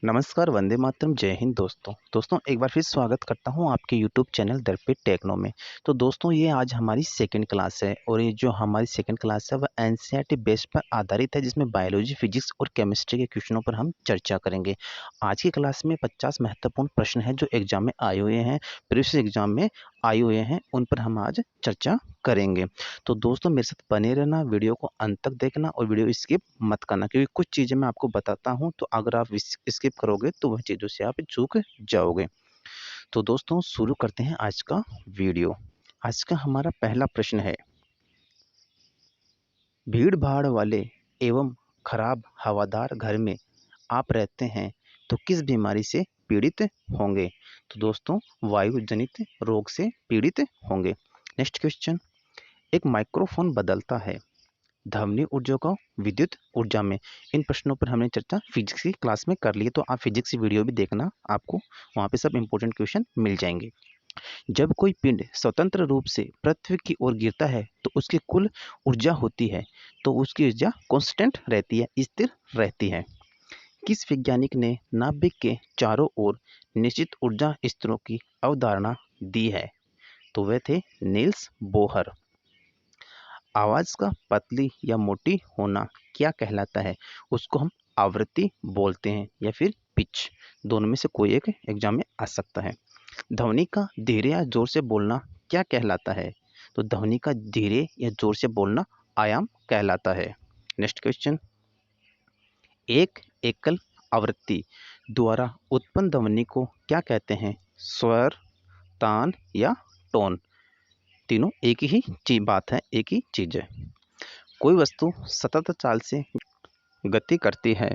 नमस्कार, वंदे मातरम, जय हिंद दोस्तों एक बार फिर स्वागत करता हूं आपके यूट्यूब चैनल दर्पित टेक्नो में। तो दोस्तों ये आज हमारी सेकंड क्लास है और ये जो हमारी सेकंड क्लास है वह एनसीईआरटी बेस पर आधारित है, जिसमें बायोलॉजी, फिजिक्स और केमिस्ट्री के क्वेश्चनों पर हम चर्चा करेंगे। आज की क्लास में 50 महत्वपूर्ण प्रश्न हैं जो एग्जाम में आए हुए हैं, प्रीवियस एग्जाम में आए हुए हैं, उन पर हम आज चर्चा करेंगे। तो दोस्तों मेरे साथ बने रहना, वीडियो को अंत तक देखना और वीडियो स्किप मत करना, क्योंकि कुछ चीज़ें मैं आपको बताता हूं तो अगर आप स्किप करोगे तो वह चीज़ों से आप चूक जाओगे। तो दोस्तों शुरू करते हैं आज का वीडियो। आज का हमारा पहला प्रश्न है, भीड़ भाड़ वाले एवं खराब हवादार घर में आप रहते हैं तो किस बीमारी से पीड़ित होंगे? तो दोस्तों वायु जनित रोग से पीड़ित होंगे। नेक्स्ट क्वेश्चन, एक माइक्रोफोन बदलता है ध्वनि ऊर्जा को विद्युत ऊर्जा में। इन प्रश्नों पर हमने चर्चा फिजिक्स की क्लास में कर ली है, तो आप फिजिक्स की वीडियो भी देखना, आपको वहाँ पे सब इंपॉर्टेंट क्वेश्चन मिल जाएंगे। जब कोई पिंड स्वतंत्र रूप से पृथ्वी की ओर गिरता है तो उसकी कुल ऊर्जा होती है, तो उसकी ऊर्जा कांस्टेंट रहती है, स्थिर रहती है। किस वैज्ञानिक ने नाभिक के चारों ओर निश्चित ऊर्जा स्तरों की अवधारणा दी है? तो वे थे नील्स बोहर। आवाज़ का पतली या मोटी होना क्या कहलाता है? उसको हम आवृत्ति बोलते हैं या फिर पिच, दोनों में से कोई एक एग्जाम में आ सकता है। ध्वनि का धीरे या जोर से बोलना क्या कहलाता है? तो ध्वनि का धीरे या जोर से बोलना आयाम कहलाता है। नेक्स्ट क्वेश्चन, एक एकल आवृत्ति द्वारा उत्पन्न ध्वनि को क्या कहते हैं? स्वर, तान या टोन? तीनों एक ही बात है, एक ही चीज़ है। कोई वस्तु सतत चाल से गति करती है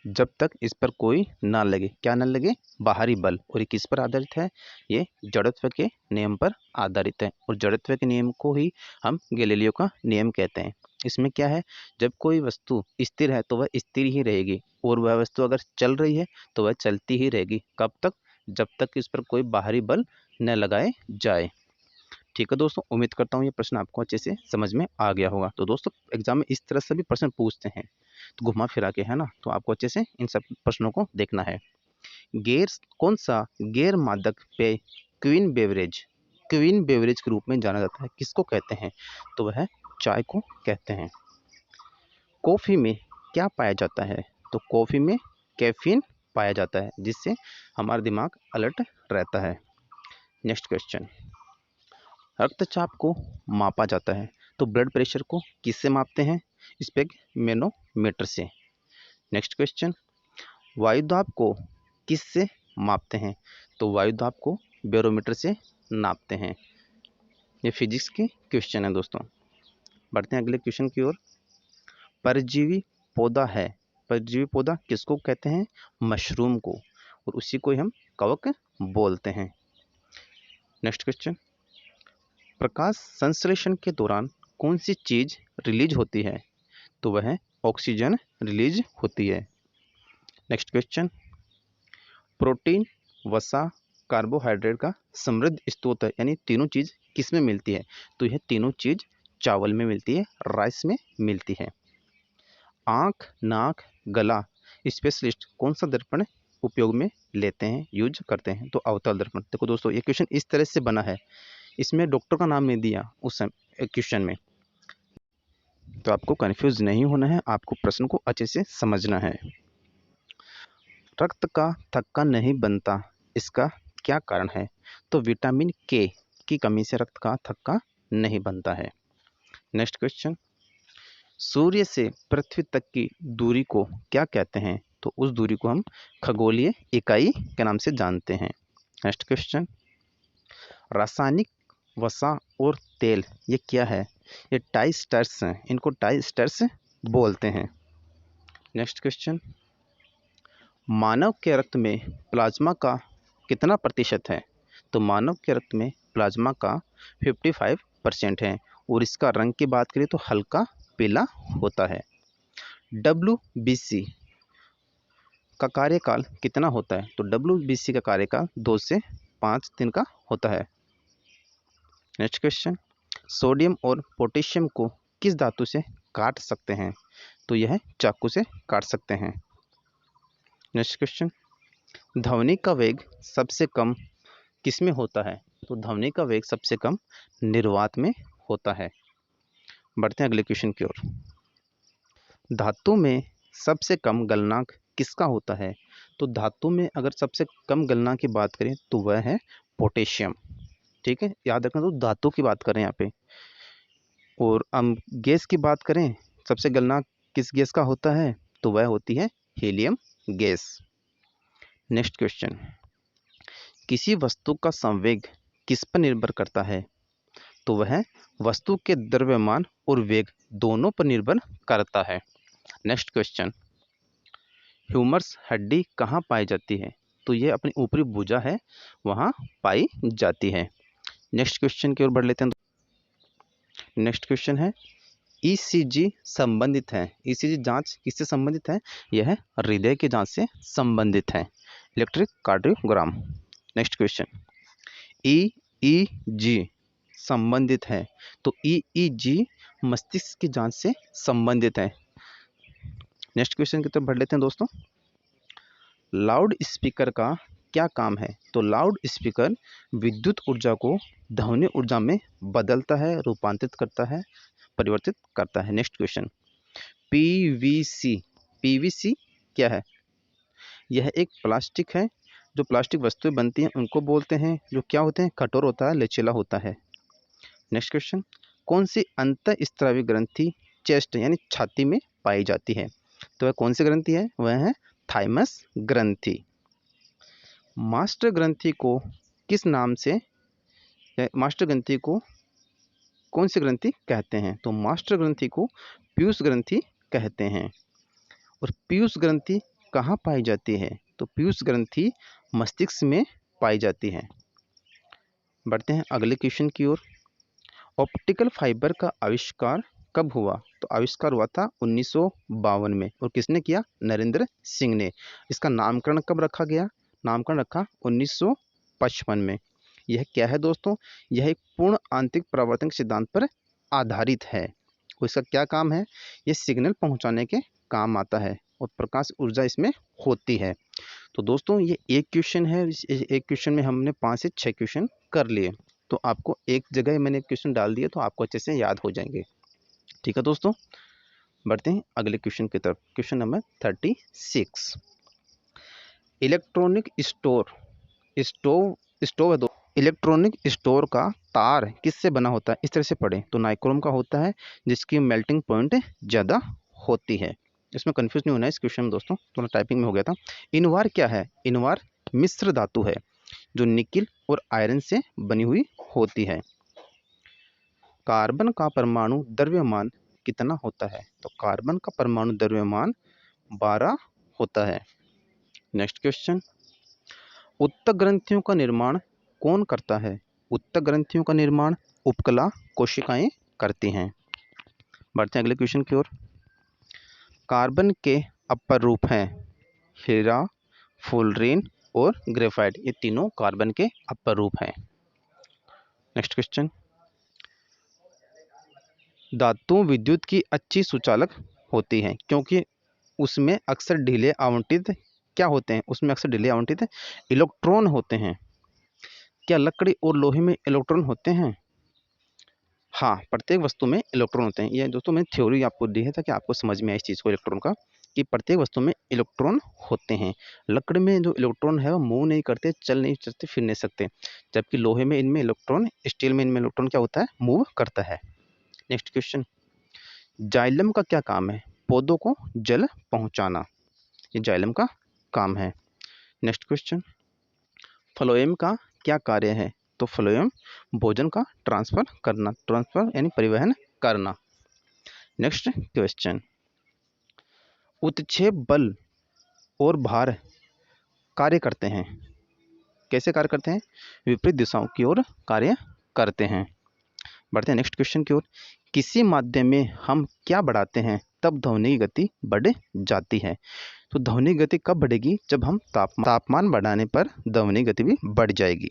जब तक इस पर कोई ना लगे। क्या ना लगे? बाहरी बल। और ये किस पर आधारित है? ये जड़त्व के नियम पर आधारित है, और जड़त्व के नियम को ही हम गैलीलियो का नियम कहते हैं। इसमें क्या है, जब कोई वस्तु स्थिर है तो वह स्थिर ही रहेगी, और वह वस्तु अगर चल रही है तो वह चलती ही रहेगी। कब तक? जब तक इस पर कोई बाहरी बल न लगाए जाए। ठीक है दोस्तों, उम्मीद करता हूँ ये प्रश्न आपको अच्छे से समझ में आ गया होगा। तो दोस्तों एग्जाम में इस तरह से भी प्रश्न पूछते हैं, तो घुमा फिरा के, है ना, तो आपको अच्छे से इन सब प्रश्नों को देखना है। गैर कौन सा गैर मादक पेय क्वीन बेवरेज के रूप में जाना जाता है? किसको कहते हैं? तो वह चाय को कहते हैं। कॉफ़ी में क्या पाया जाता है? तो कॉफ़ी में कैफीन पाया जाता है, जिससे हमारा दिमाग अलर्ट रहता है। नेक्स्ट क्वेश्चन, रक्तचाप को मापा जाता है तो ब्लड प्रेशर को किससे मापते हैं? स्पेगमेनोमीटर से। नेक्स्ट क्वेश्चन, वायुदाब को किससे मापते हैं? तो वायुदाब को बैरोमीटर से नापते हैं। ये फिजिक्स के क्वेश्चन है दोस्तों। बढ़ते हैं अगले क्वेश्चन की ओर। परजीवी पौधा है, परजीवी पौधा किसको कहते हैं? मशरूम को, और उसी को ही हम कवक बोलते हैं। नेक्स्ट क्वेश्चन, प्रकाश संश्लेषण के दौरान कौन सी चीज रिलीज होती है? तो वह ऑक्सीजन रिलीज होती है। नेक्स्ट क्वेश्चन, प्रोटीन, वसा, कार्बोहाइड्रेट का समृद्ध स्रोत है, यानी तीनों चीज किस में मिलती है? तो यह तीनों चीज चावल में मिलती है, राइस में मिलती है। आँख, नाक, गला स्पेशलिस्ट कौन सा दर्पण उपयोग में लेते हैं, यूज करते हैं? तो अवतल दर्पण। देखो दोस्तों ये क्वेश्चन इस तरह से बना है, इसमें डॉक्टर का नाम नहीं दिया उस क्वेश्चन में, तो आपको कंफ्यूज नहीं होना है, आपको प्रश्न को अच्छे से समझना है। रक्त का थक्का नहीं बनता, इसका क्या कारण है? तो विटामिन के की कमी से रक्त का थक्का नहीं बनता है। नेक्स्ट क्वेश्चन, सूर्य से पृथ्वी तक की दूरी को क्या कहते हैं? तो उस दूरी को हम खगोलीय इकाई के नाम से जानते हैं। नेक्स्ट क्वेश्चन, रासायनिक वसा और तेल ये क्या है? ये टाइस्टर्स हैं, इनको टाइस्टर्स बोलते हैं। नेक्स्ट क्वेश्चन, मानव के रक्त में प्लाज्मा का कितना प्रतिशत है? तो मानव के रक्त में प्लाज्मा का 55% है, और इसका रंग की बात करें तो हल्का पीला होता है। WBC का कार्यकाल कितना होता है? तो WBC का कार्यकाल 2 से 5 दिन का होता है। नेक्स्ट क्वेश्चन, सोडियम और पोटेशियम को किस धातु से काट सकते हैं? तो यह चाकू से काट सकते हैं। नेक्स्ट क्वेश्चन, ध्वनि का वेग सबसे कम किसमें होता है? तो ध्वनि का वेग सबसे कम निर्वात में होता है। बढ़ते हैं अगले क्वेश्चन की ओर। धातु में सबसे कम गलनांक किसका होता है? तो धातु में अगर सबसे कम गलनांक की बात करें तो वह है पोटेशियम। ठीक है, याद रखना, तो धातु की बात करें यहाँ पे। और हम गैस की बात करें, सबसे गलनांक किस गैस का होता है? तो वह होती है हीलियम गैस। नेक्स्ट क्वेश्चन, किसी वस्तु का संवेग किस पर निर्भर करता है? तो वह वस्तु के द्रव्यमान और वेग दोनों पर निर्भर करता है। नेक्स्ट क्वेश्चन, ह्यूमरस हड्डी कहाँ पाई जाती है? तो यह अपनी ऊपरी भुजा है, वहाँ पाई जाती है। नेक्स्ट क्वेश्चन की ओर बढ़ लेते हैं। नेक्स्ट क्वेश्चन है, ईसीजी संबंधित है, ईसीजी जांच किससे संबंधित है? यह हृदय की जांच से संबंधित है, electric cardiogram. Next question, EEG संबंधित है, तो ईईजी मस्तिष्क की जांच से संबंधित है। नेक्स्ट क्वेश्चन की तरफ बढ़ लेते हैं दोस्तों। लाउड स्पीकर का क्या काम है? तो लाउड स्पीकर विद्युत ऊर्जा को ध्वनि ऊर्जा में बदलता है, रूपांतरित करता है, परिवर्तित करता है। नेक्स्ट क्वेश्चन, पीवीसी, पीवीसी क्या है? यह एक प्लास्टिक है, जो प्लास्टिक वस्तुएं बनती हैं उनको बोलते हैं, जो क्या होते हैं? कठोर होता है, लचीला होता है। नेक्स्ट क्वेश्चन, कौन सी अंतःस्रावी ग्रंथि चेस्ट यानी छाती में पाई जाती है? तो वह कौन सी ग्रंथि है? वह है थाइमस ग्रंथि। मास्टर ग्रंथि को किस नाम से, मास्टर ग्रंथि को कौन सी ग्रंथि कहते हैं? तो मास्टर ग्रंथि को पीयूष ग्रंथि कहते हैं। और पीयूष ग्रंथि कहाँ पाई जाती है? तो पीयूष ग्रंथि मस्तिष्क में पाई जाती है। बढ़ते हैं अगले क्वेश्चन की ओर। ऑप्टिकल फाइबर का आविष्कार कब हुआ? तो आविष्कार हुआ था 1952 में। और किसने किया? नरेंद्र सिंह ने। इसका नामकरण कब रखा गया? नामकरण रखा 1955 में। यह क्या है दोस्तों? यह एक पूर्ण आंतरिक परावर्तन के सिद्धांत पर आधारित है। और इसका क्या काम है? यह सिग्नल पहुंचाने के काम आता है और प्रकाश ऊर्जा इसमें होती है। तो दोस्तों ये एक क्वेश्चन है, इस एक क्वेश्चन में हमने 5 से 6 क्वेश्चन कर लिए। तो आपको एक जगह मैंने क्वेश्चन डाल दिया तो आपको अच्छे से याद हो जाएंगे। ठीक है दोस्तों, बढ़ते हैं अगले क्वेश्चन की तरफ। क्वेश्चन नंबर 36, इलेक्ट्रॉनिक स्टोव है दो। इलेक्ट्रॉनिक स्टोर का तार किससे बना होता है? इस तरह से पढ़ें तो नाइक्रोम का होता है, जिसकी मेल्टिंग पॉइंट ज़्यादा होती है। इसमें कंफ्यूज नहीं होना है इस क्वेश्चन में दोस्तों, थोड़ा टाइपिंग में हो गया था। इनवार क्या है? इनवार मिश्र धातु है, जो निकिल और आयरन से बनी हुई होती है। कार्बन का परमाणु द्रव्यमान कितना होता है? तो कार्बन का परमाणु द्रव्यमान 12 होता है। नेक्स्ट क्वेश्चन, उत्तक ग्रंथियों का निर्माण कौन करता है? उत्तक ग्रंथियों का निर्माण उपकला कोशिकाएं करती हैं। बढ़ते हैं अगले क्वेश्चन की ओर। कार्बन के अपर रूप हैं हीरा, फुलरीन और ग्रेफाइट। ये तीनों कार्बन के अपर रूप हैं। नेक्स्ट क्वेश्चन, धातु विद्युत की अच्छी सुचालक होती हैं, क्योंकि उसमें अक्सर ढीले आवंटित क्या होते हैं? उसमें अक्सर ढीले आवंटित इलेक्ट्रॉन होते हैं। क्या लकड़ी और लोहे में इलेक्ट्रॉन होते हैं? हाँ, प्रत्येक वस्तु में इलेक्ट्रॉन होते हैं। ये दोस्तों मैंने थ्योरी आपको दी है ताकि आपको समझ में आए इस चीज़ को, इलेक्ट्रॉन का, कि प्रत्येक वस्तु में इलेक्ट्रॉन होते हैं। लकड़ी में जो इलेक्ट्रॉन है वो मूव नहीं करते, चल नहीं सकते, फिर नहीं सकते, जबकि लोहे में इनमें इलेक्ट्रॉन, स्टील में इनमें इलेक्ट्रॉन क्या होता है? मूव करता है। नेक्स्ट क्वेश्चन, जाइलम का क्या काम है? पौधों को जल पहुंचाना, ये जाइलम का काम है। नेक्स्ट क्वेश्चन, फ्लोएम का क्या कार्य है? तो फ्लोएम भोजन का ट्रांसफर यानी परिवहन करना। नेक्स्ट क्वेश्चन, उत्क्षेप बल और भार कार्य करते हैं, कैसे कार्य करते हैं? विपरीत दिशाओं की ओर कार्य करते हैं। बढ़ते हैं नेक्स्ट क्वेश्चन की ओर। किसी माध्यम में हम क्या बढ़ाते हैं तब ध्वनि की गति बढ़ जाती है? तो ध्वनि गति कब बढ़ेगी? जब हम तापमान बढ़ाने पर ध्वनि गति भी बढ़ जाएगी।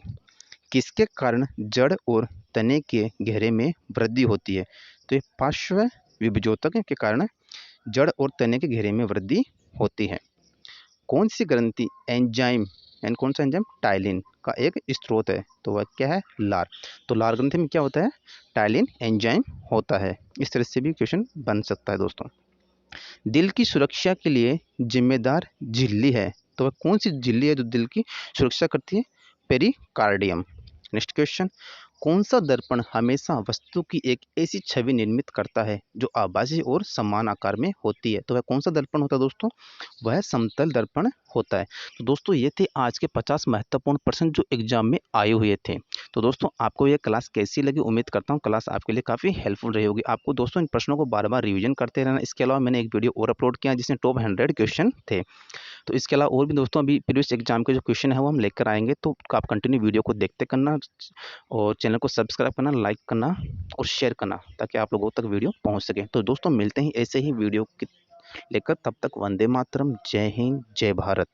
किसके कारण जड़ और तने के घेरे में वृद्धि होती है? तो ये पार्श्व विभजोतक के कारण जड़ और तने के घेरे में वृद्धि होती है। कौन सी ग्रंथि एंजाइम एंड कौन सा एंजाइम, टाइलिन का एक स्रोत है, तो वह क्या है, लार। तो लार ग्रंथि में क्या होता है, टाइलिन एंजाइम होता है। इस तरह से भी क्वेश्चन बन सकता है दोस्तों। दिल की सुरक्षा के लिए जिम्मेदार झिल्ली है, तो वह कौन सी झिल्ली है जो दिल की सुरक्षा करती है, पेरिकार्डियम। नेक्स्ट क्वेश्चन, कौन सा दर्पण हमेशा वस्तु की एक ऐसी छवि निर्मित करता है जो आभासी और समान आकार में होती है, तो वह कौन सा दर्पण होता है दोस्तों, वह समतल दर्पण होता है। तो दोस्तों ये थे आज के 50 महत्वपूर्ण प्रश्न जो एग्जाम में आए हुए थे। तो दोस्तों आपको ये क्लास कैसी लगी, उम्मीद करता हूँ क्लास आपके लिए काफ़ी हेल्पफुल रही होगी। आपको दोस्तों इन प्रश्नों को बार बार रिवीजन करते रहना। इसके अलावा मैंने एक वीडियो और अपलोड किया जिसमें टॉप 100 क्वेश्चन थे। तो इसके अलावा और भी दोस्तों अभी प्रीवियस एग्जाम के जो क्वेश्चन है वो हम लेकर आएंगे, तो आप कंटिन्यू वीडियो को देखते करना और चैनल को सब्सक्राइब करना, लाइक करना और शेयर करना ताकि आप लोगों तक वीडियो पहुंच सके। तो दोस्तों मिलते हैं ऐसे ही वीडियो लेकर, तब तक वंदे मातरम, जय हिंद, जय भारत।